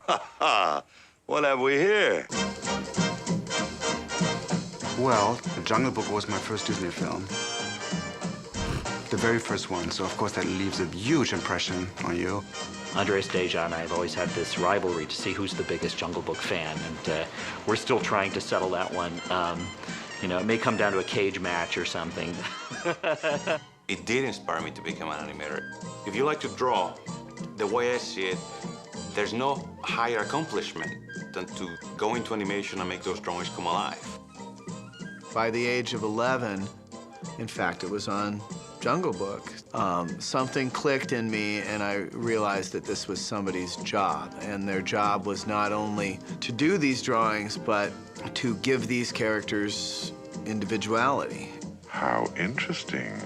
Ha ha! What have we here? Well, The Jungle Book was my first Disney film. The very first one, so of course that leaves a huge impression on you. Andres Deja and I have always had this rivalry to see who's the biggest Jungle Book fan, and we're still trying to settle that one. You know, it may come down to a cage match or something. It did inspire me to become an animator. If you like to draw, the way I see it, there's no higher accomplishment than to go into animation and make those drawings come alive. By the age of 11, in fact, it was on Jungle Book, something clicked in me and I realized that this was somebody's job. And their job was not only to do these drawings, but to give these characters individuality. How interesting.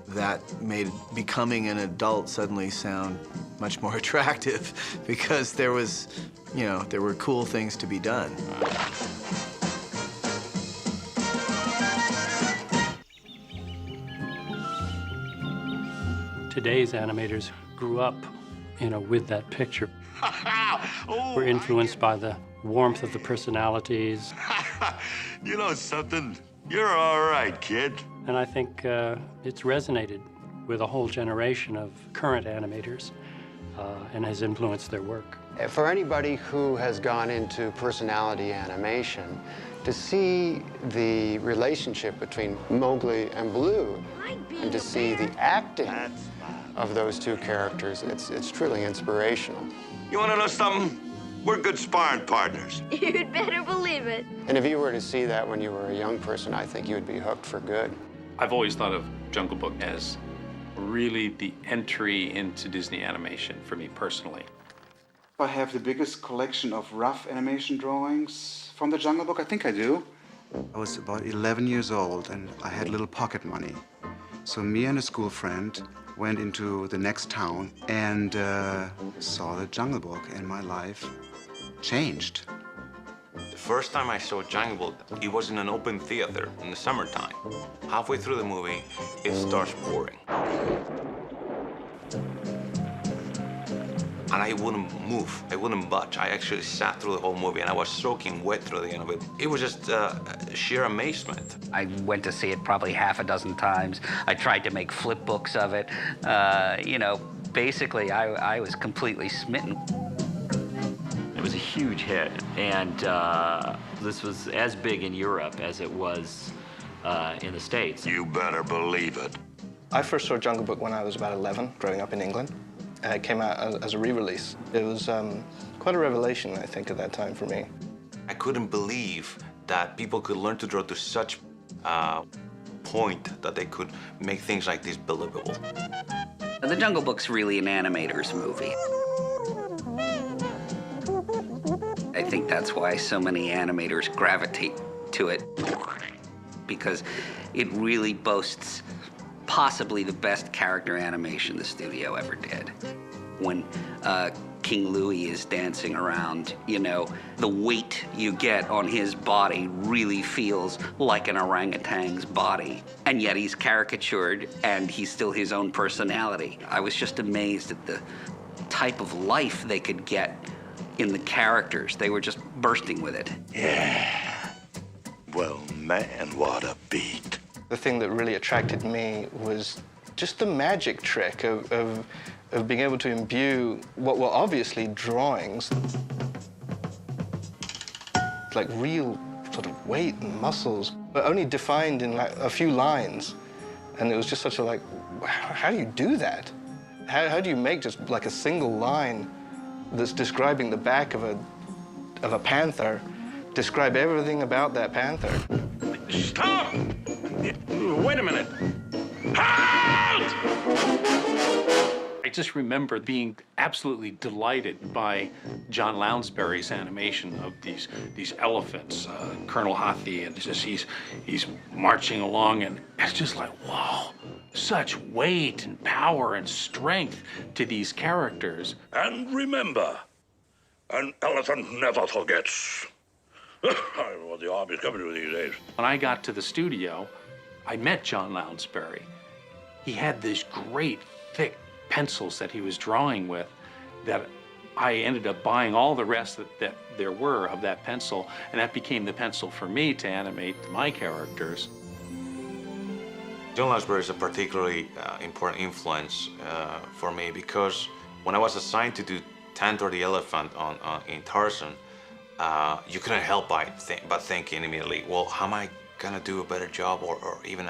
That made becoming an adult suddenly sound much more attractive because there was, you know, there were cool things to be done. Today's animators grew up, you know, with that picture. We're influenced by the warmth of the personalities. You know something? You're all right, kid. And I think it's resonated with a whole generation of current animators and has influenced their work. For anybody who has gone into personality animation, to see the relationship between Mowgli and Baloo, and to see the acting of those two characters, it's truly inspirational. You want to know something? We're good sparring partners. You'd better believe it. And if you were to see that when you were a young person, I think you would be hooked for good. I've always thought of Jungle Book as really the entry into Disney animation for me personally. I have the biggest collection of rough animation drawings from the Jungle Book. I think I do. I was about 11 years old and I had little pocket money. So me and a school friend went into the next town and saw the Jungle Book, and my life changed. The first time I saw Jungle Book, it was in an open theater in the summertime. Halfway through the movie, it starts pouring. And I wouldn't move, I wouldn't budge. I actually sat through the whole movie and I was soaking wet through the end of it. It was just sheer amazement. I went to see it probably half a dozen times. I tried to make flip books of it. You know, basically I was completely smitten. It was a huge hit, and this was as big in Europe as it was in the States. You better believe it. I first saw Jungle Book when I was about 11, growing up in England. It came out as a re-release. It was quite a revelation, I think, at that time for me. I couldn't believe that people could learn to draw to such point that they could make things like this believable. The Jungle Book's really an animator's movie. I think that's why so many animators gravitate to it, because it really boasts possibly the best character animation the studio ever did. When King Louie is dancing around, you know, the weight you get on his body really feels like an orangutan's body. And yet he's caricatured and he's still his own personality. I was just amazed at the type of life they could get in the characters. They were just bursting with it. Yeah. Well, man, what a beat. The thing that really attracted me was just the magic trick of being able to imbue what were obviously drawings, like real sort of weight and muscles, but only defined in like a few lines. And it was just such a like, how do you do that? How do you make just like a single line that's describing the back of a panther, describe everything about that panther? Stop! Wait a minute. Halt! I just remember being absolutely delighted by John Lounsbury's animation of these elephants, Colonel Hathi, and just he's marching along, and it's just like, wow, such weight and power and strength to these characters. And remember, an elephant never forgets. I don't know what the army's coming to these days. When I got to the studio, I met John Lounsbury. He had these great, thick pencils that he was drawing with that I ended up buying all the rest that there were of that pencil, and that became the pencil for me to animate my characters. John Lounsbury is a particularly important influence for me because when I was assigned to do Tantor the Elephant in Tarzan, you couldn't help but thinking immediately, well, how am I gonna do a better job or even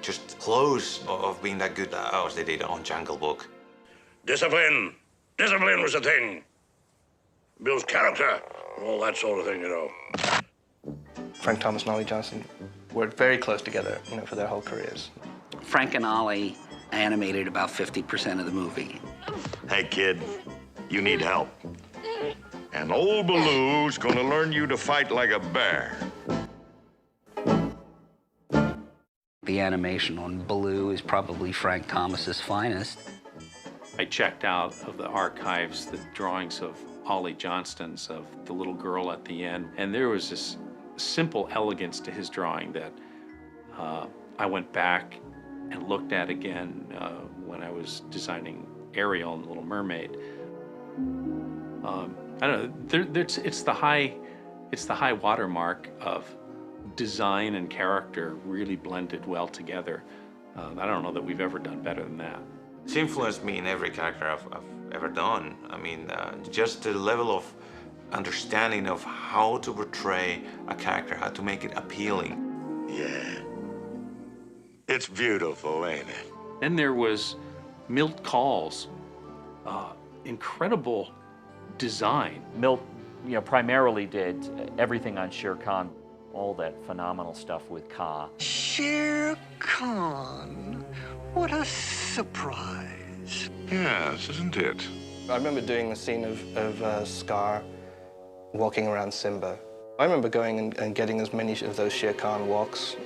just close of being that good as they did on Jungle Book. Discipline. Discipline was the thing. Builds character, all that sort of thing, you know. Frank Thomas and Ollie Johnston worked very close together, you know, for their whole careers. Frank and Ollie animated about 50% of the movie. Hey, kid, you need help. And old Baloo's gonna learn you to fight like a bear. The animation on Baloo is probably Frank Thomas's finest. I checked out of the archives the drawings of Ollie Johnston's of the little girl at the end, and there was this simple elegance to his drawing that I went back and looked at again when I was designing Ariel and the Little Mermaid. I don't know. It's the high watermark of design and character really blended well together. I don't know that we've ever done better than that. It's influenced me in every character I've ever done. I mean, just the level of understanding of how to portray a character, how to make it appealing. Yeah. It's beautiful, ain't it? Then there was Milt Kahl's incredible design. Milt, primarily did everything on Shere Khan, all that phenomenal stuff with Ka. Shere Khan, what a surprise. Yes, isn't it? I remember doing the scene of Scar walking around Simba. I remember going and getting as many of those Shere Khan walks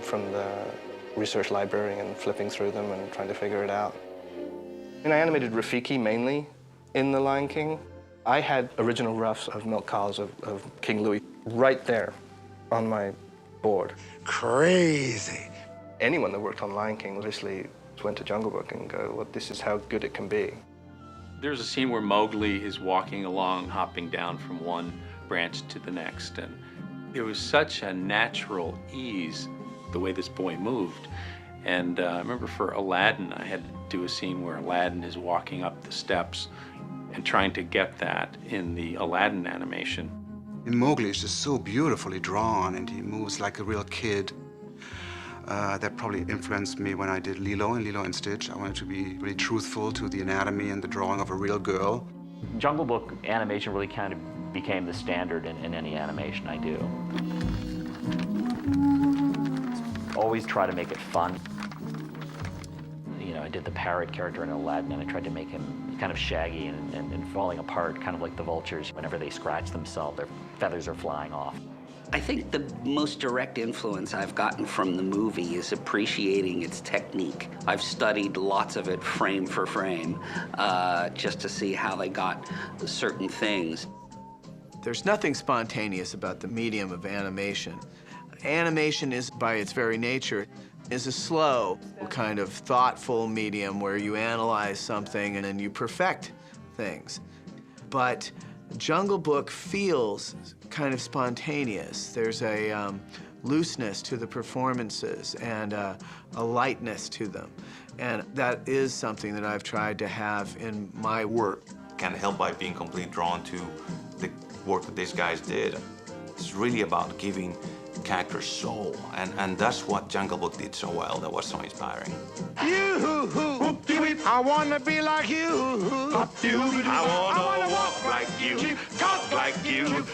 from the research library and flipping through them and trying to figure it out. And I animated Rafiki mainly in The Lion King. I had original roughs of Milt Kahl's of King Louis right there on my board. Crazy. Anyone that worked on Lion King literally went to Jungle Book and go, well, this is how good it can be. There's a scene where Mowgli is walking along, hopping down from one branch to the next, and there was such a natural ease the way this boy moved. And I remember for Aladdin, I had to do a scene where Aladdin is walking up the steps and trying to get that in the Aladdin animation. And Mowgli is just so beautifully drawn, and he moves like a real kid. That probably influenced me when I did Lilo and Stitch. I wanted to be really truthful to the anatomy and the drawing of a real girl. Jungle Book animation really kind of became the standard in any animation I do. Always try to make it fun. I did the parrot character in Aladdin, and I tried to make him kind of shaggy and falling apart, kind of like the vultures. Whenever they scratch themselves, their feathers are flying off. I think the most direct influence I've gotten from the movie is appreciating its technique. I've studied lots of it frame for frame, just to see how they got certain things. There's nothing spontaneous about the medium of animation. Animation is, by its very nature, is a slow, kind of thoughtful medium where you analyze something and then you perfect things. But Jungle Book feels kind of spontaneous. There's a looseness to the performances and a lightness to them. And that is something that I've tried to have in my work. Can't help by being completely drawn to the work that these guys did. It's really about giving characters soul, and that's what Jungle Book did so well. That was so inspiring. I wanna be like you. I wanna walk like you, talk like you.